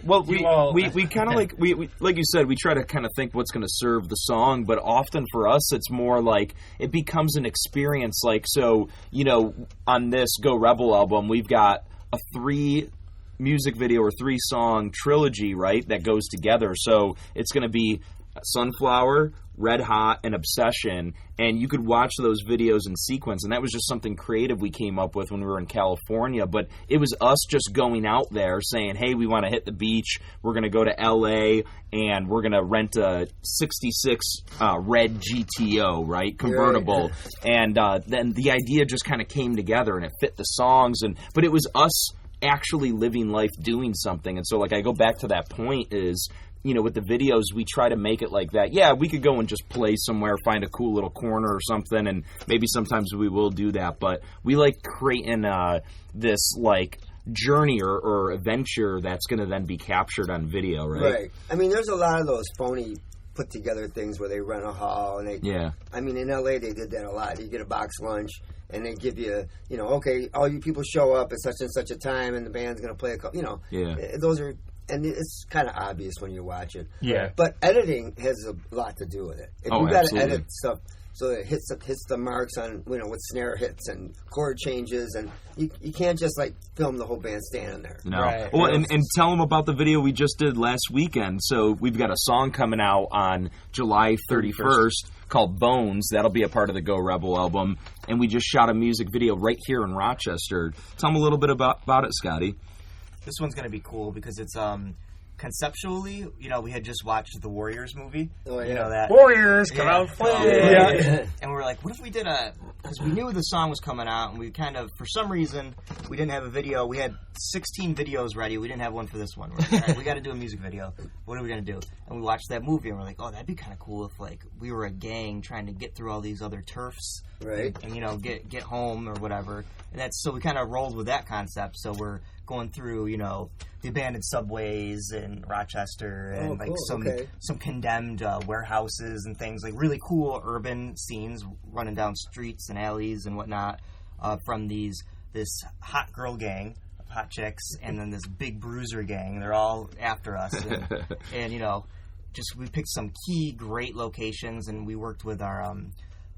we kind of we like you said, we try to kind of think what's going to serve the song, but often for us it's more like it becomes an experience. On this Go Rebel album, we've got a 3 music video or 3 song trilogy, right, that goes together. So it's going to be Sunflower, Red Hot, and Obsession, and you could watch those videos in sequence, and that was just something creative we came up with when we were in California. But it was us just going out there saying, hey, we want to hit the beach, we're going to go to LA, and we're going to rent a 66 red GTO, right, convertible. And then the idea just kind of came together, and it fit the songs, but it was us actually living life doing something. And so I go back to that point is, with the videos, we try to make it like that. Yeah, we could go and just play somewhere, find a cool little corner or something, and maybe sometimes we will do that. But we like creating this journey or adventure that's going to then be captured on video, right? Right. I mean, there's a lot of those phony put together things where they rent a hall and they. Yeah. I mean, in LA they did that a lot. You get a box lunch and they give you, okay, all you people show up at such and such a time and the band's going to play a couple. Yeah. Those are. And it's kind of obvious when you watch it. Yeah. But editing has a lot to do with it. If you got to edit stuff so that it hits the marks on, with snare hits and chord changes, and you can't just like film the whole band standing there. No. Right. Well, and tell them about the video we just did last weekend. So we've got a song coming out on July 31st called Bones. That'll be a part of the Go Rebel album. And we just shot a music video right here in Rochester. Tell them a little bit about it, Scotty. This one's going to be cool because it's conceptually, we had just watched the Warriors movie. Oh, yeah. You know that Warriors, come out and play. Yeah. And we were like, what if we did because we knew the song was coming out, and we kind of, for some reason, we didn't have a video. We had 16 videos ready. We didn't have one for this one. We're like, all right, we got to do a music video. What are we going to do? And we watched that movie, and we're like, oh, that'd be kind of cool if, like, we were a gang trying to get through all these other turfs. Right. And, get home or whatever. And so we kind of rolled with that concept. So we're going through, the abandoned subways in Rochester and some condemned warehouses and things, like really cool urban scenes running down streets and alleys and whatnot from this hot girl gang of hot chicks and then this big bruiser gang. They're all after us. And we picked some key great locations, and we worked with our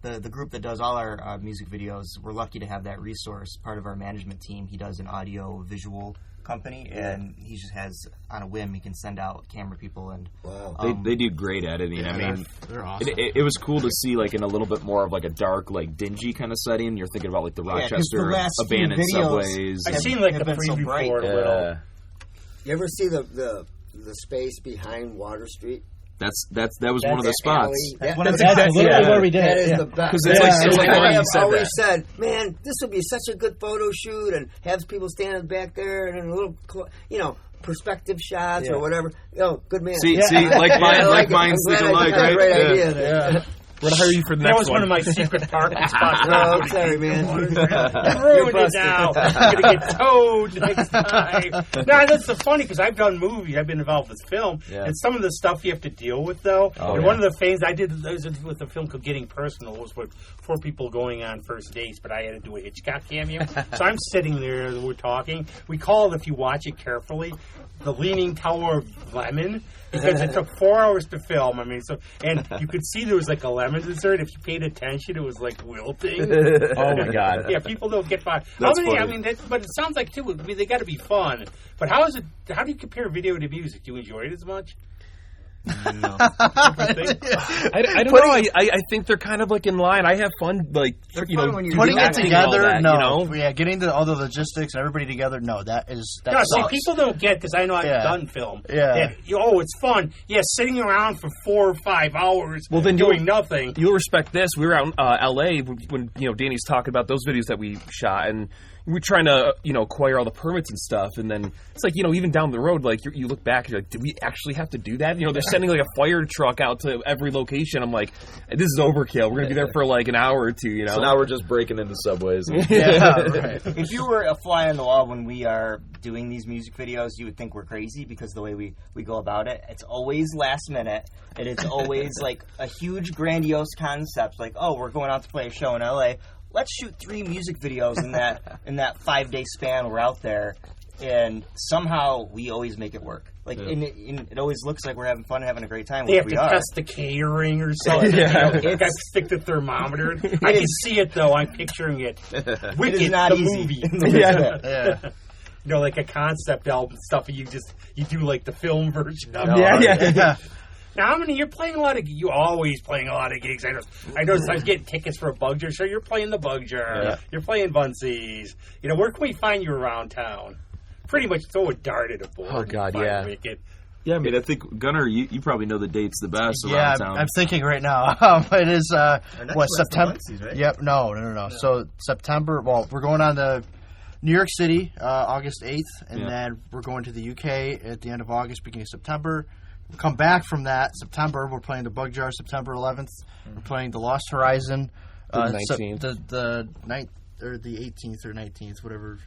the group that does all our music videos. We're lucky to have that resource. Part of our management team, he does an audio visual company, and he just has, on a whim, he can send out camera people. And wow. They do great editing. Yeah, I mean, they're awesome. It was cool to see, like, in a little bit more of like a dark, like dingy kind of setting. You're thinking about like the Rochester abandoned subways. I've seen like the preview for it a little. You ever see the space behind Water Street? That was one of the spots. That's literally where we did That it. is the best. Because it's like I you have said always that. said, man, this would be such a good photo shoot, and have people standing back there and in a little, perspective shots or whatever. Good man. See, like minds think alike, right? Great idea. Yeah. We're going to hire you for the That next was one of my secret parking spots. No, sorry, man. You ruined it now. I'm going to get towed next time. No, that's so funny because I've done movies. I've been involved with film. Yeah. And some of the stuff you have to deal with, though. One of the things I did was with a film called Getting Personal was with 4 people going on first dates, but I had to do a Hitchcock cameo. So I'm sitting there and we're talking. We call it, if you watch it carefully, the Leaning Tower of Lemon, because it took 4 hours to film. I mean, and you could see there was like a lemon dessert. If you paid attention, it was like wilting. Oh my God! Yeah, people don't get fun. That's funny. I mean, but it sounds like too. I mean, they got to be fun. But how do you compare video to music? Do you enjoy it as much? No. I don't know. I think they're kind of like in line. I have fun, like, fun when you're putting it acting all together. that, No, yeah, getting all the logistics and everybody together. No, that No, sucks. see, people don't get, because I know I've done film. Yeah. That, it's fun. Yeah, sitting around for 4 or 5 hours then doing nothing. You'll respect this. We were out in L.A. when Danny's talking about those videos that we shot, and we're trying to acquire all the permits and stuff, and then it's like even down the road, like you look back and you're like, did we actually have to do that? They're sending like a fire truck out to every location. I'm like, this is overkill. We're gonna be there for like an hour or two. So now we're just breaking into subways. Yeah, right. If you were a fly on the wall when we are doing these music videos, you would think we're crazy because the way we go about it, it's always last minute, and it's always like a huge grandiose concept, like, oh, we're going out to play a show in LA. Let's shoot 3 music videos in that 5-day span we're out there, and somehow we always make it work. Like, and it always looks like we're having fun and having a great time. They have we to are. test the catering or something. Got stick the thermometer. I can see it though. I'm picturing it. Wicked, It is not the easy. movie. Yeah. Like a concept album stuff. You do like the film version of it. Yeah. Now, you're playing a lot of, you always playing a lot of gigs. I noticed I'm getting tickets for a Bug Jar show. You're playing the Bug Jar. Yeah. You're playing Bunsies. Where can we find you around town? Pretty much throw a dart at a board. Oh, God, and yeah. Wicked. Yeah, I mean, I think Gunnar, you probably know the dates the best Yeah, around town. I'm thinking right now. It is September? Bunsies, right? Yep. No. So September. Well, we're going on to New York City, August 8th, and then we're going to the UK at the end of August, beginning of September. We'll come back from that September. We're playing the Bug Jar September 11th. We're playing the Lost Horizon The 19th. the 9th or the 18th or 19th, whatever.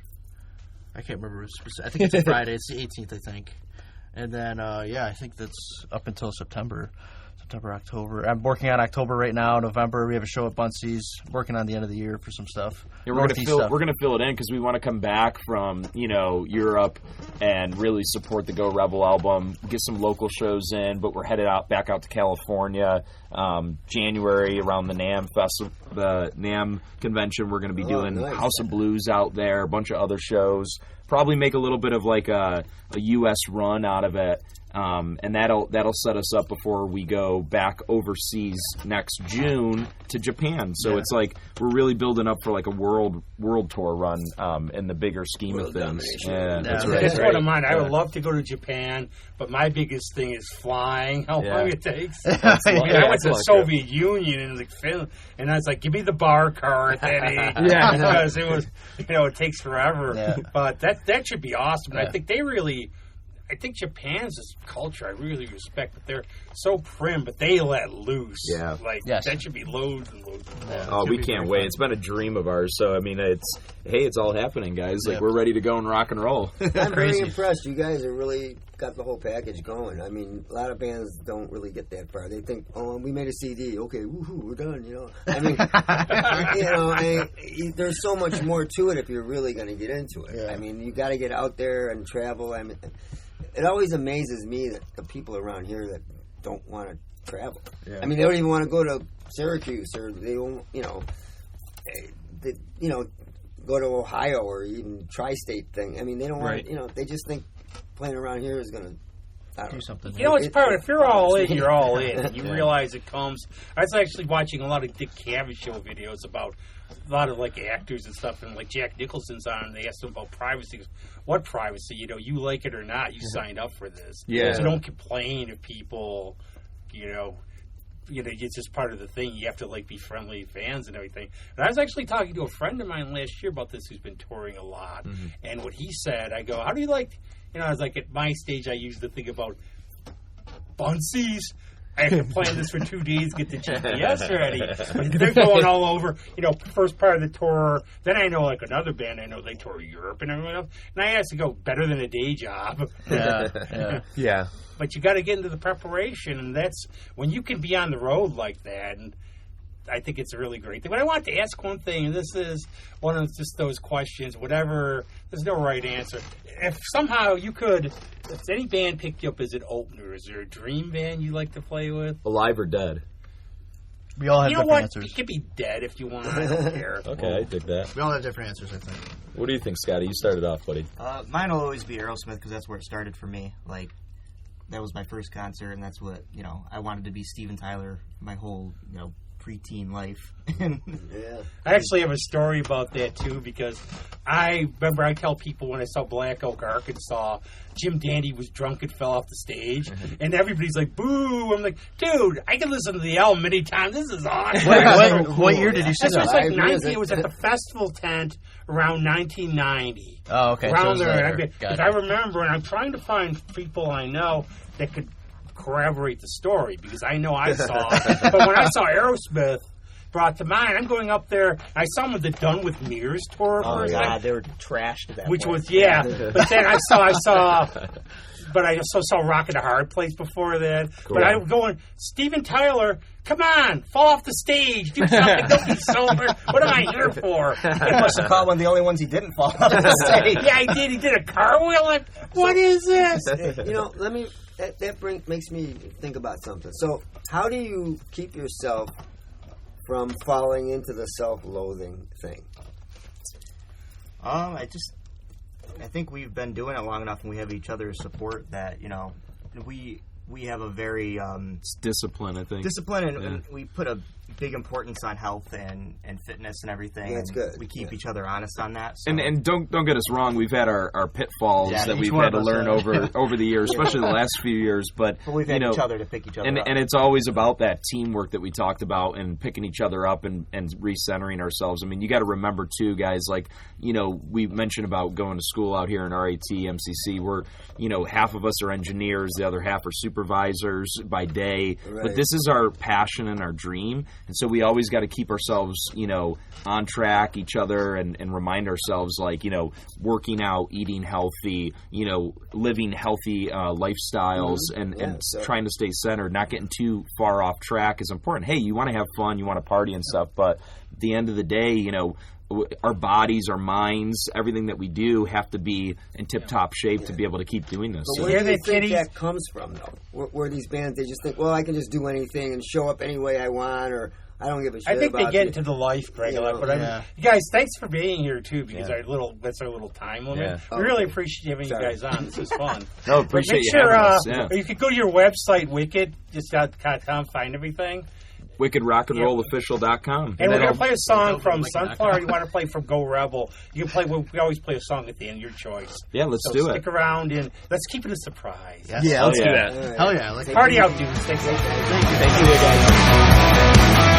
I can't remember. I think it's a Friday. It's the 18th, I think. And then, I think that's up until September, October. I'm working on October right now. November, we have a show at Buncey's. Working on the end of the year for some stuff. Yeah, we're gonna fill it in because we want to come back from Europe and really support the Go Rebel album. Get some local shows in, but we're headed back out to California. January around the NAMM festival, the NAMM convention. We're going to be doing House of Blues out there, a bunch of other shows. Probably make a little bit of like a U.S. run out of it. And that'll set us up before we go back overseas next June to Japan. So it's like we're really building up for like a world tour run in the bigger scheme of things. Yeah, that's one of mine. I would love to go to Japan, but my biggest thing is flying. How long it takes. I went to the Soviet Union and like Finland, and I was like, "Give me the bar card, Eddie." Because it was, it takes forever. Yeah. But that should be awesome. And I think I think Japan's culture I really respect, but they're so prim, but they let loose. Yeah. That should be loads and loads. We can't wait. It's been a dream of ours. So, I mean, it's all happening, guys. Like, we're ready to go and rock and roll. I'm very impressed. You guys have really got the whole package going. I mean, a lot of bands don't really get that far. They think, we made a CD. Okay, woohoo, we're done, I mean, there's so much more to it if you're really going to get into it. Yeah. I mean, you got to get out there and travel. I mean, it always amazes me that the people around here that don't want to travel. Yeah. I mean, they don't even want to go to Syracuse, or they won't, go to Ohio or even tri-state thing. I mean, they don't want, they just think playing around here is going to do something. It's part of, if you're all in, you're all in. And you realize it comes. I was actually watching a lot of Dick Cavett show videos about a lot of actors and stuff, and Jack Nicholson's on, and they asked him about privacy. He goes, what privacy? You like it or not, you signed up for this. Yeah. So don't complain if people, it's just part of the thing. You have to be friendly fans and everything. And I was actually talking to a friend of mine last year about this who's been touring a lot, and what he said, I go, how do you I was like, at my stage, I used to think about Buncey's. I have to plan this for 2 days, get the GPS ready. But they're going all over, first part of the tour. Then I know, another band, I know they tour Europe and everything else. And I have to go better than a day job. Yeah. But you got to get into the preparation, and that's when you can be on the road like that. And I think it's a really great thing. But I want to ask one thing, and this is one of just those questions, whatever, there's no right answer. If somehow you could, if any band picked you up as an opener, is there a dream band you like to play with? Alive or dead? We all have different answers. It could be dead if you want. I don't care. Okay, I dig that. We all have different answers, I think. What do you think, Scotty? You started off, buddy. Mine will always be Aerosmith because that's where it started for me. That was my first concert, and that's what, I wanted to be Steven Tyler my whole, preteen life. I actually have a story about that too, because I remember I tell people when I saw Black Oak, Arkansas, Jim Dandy was drunk and fell off the stage, and everybody's like, boo. I'm like, dude, I can listen to the album many times. This is awesome. What year did you see that? It was at the festival tent around 1990. Oh, okay. Around there. Because I remember, and I'm trying to find people I know that could corroborate the story, because I know I saw it. But when I saw Aerosmith brought to mind, I'm going up there. I saw them with the Done with Mirrors tour. They were trashed at that which point. Was But then I saw but I also saw Rock at a Hard Place before that. Cool. But I'm going, Steven Tyler, come on, fall off the stage, do something, don't be sober. What am I here for? He must have caught one of the only ones he didn't fall off the stage. Yeah, he did. He did a cartwheel. What is this? That makes me think about something. So, how do you keep yourself from falling into the self-loathing thing? I think we've been doing it long enough, and we have each other's support that we have a very it's discipline, I think. Discipline, and we put a big importance on health and fitness and everything. That's good. We keep each other honest on that. So. And don't get us wrong, we've had our pitfalls that we've had to learn over the years, especially the last few years. But we've had each other to pick each other up. And it's always about that teamwork that we talked about and picking each other up and recentering ourselves. I mean, you got to remember too, guys. We mentioned about going to school out here in RAT, MCC. We're half of us are engineers, the other half are supervisors by day. Right. But this is our passion and our dream. And so we always got to keep ourselves, on track, each other, and remind ourselves, working out, eating healthy, living healthy lifestyles, and trying to stay centered, not getting too far off track is important. Hey, you want to have fun, you want to party and stuff, but at the end of the day, our bodies, our minds, everything that we do have to be in tip-top shape to be able to keep doing this. But where do you think that comes from, though? Where these bands, they just think, well, I can just do anything and show up any way I want, or I don't give a shit I think about they get it. into the life, Greg. But you guys, thanks for being here, too, because that's our little time limit. Yeah. We really appreciate having you guys on. This is fun. No, appreciate you having us. Yeah. You could go to your website, wicked.com, find everything. WickedRockAndRollOfficial.com. And we're going to play a song from Sunflower. You want to play from Go Rebel. You can play. We always play a song at the end, your choice. Yeah, let's so do it. Stick around and let's keep it a surprise. Yeah, let's do that. All right. Hell yeah. Party out, dudes. Thanks. Thank you, guys.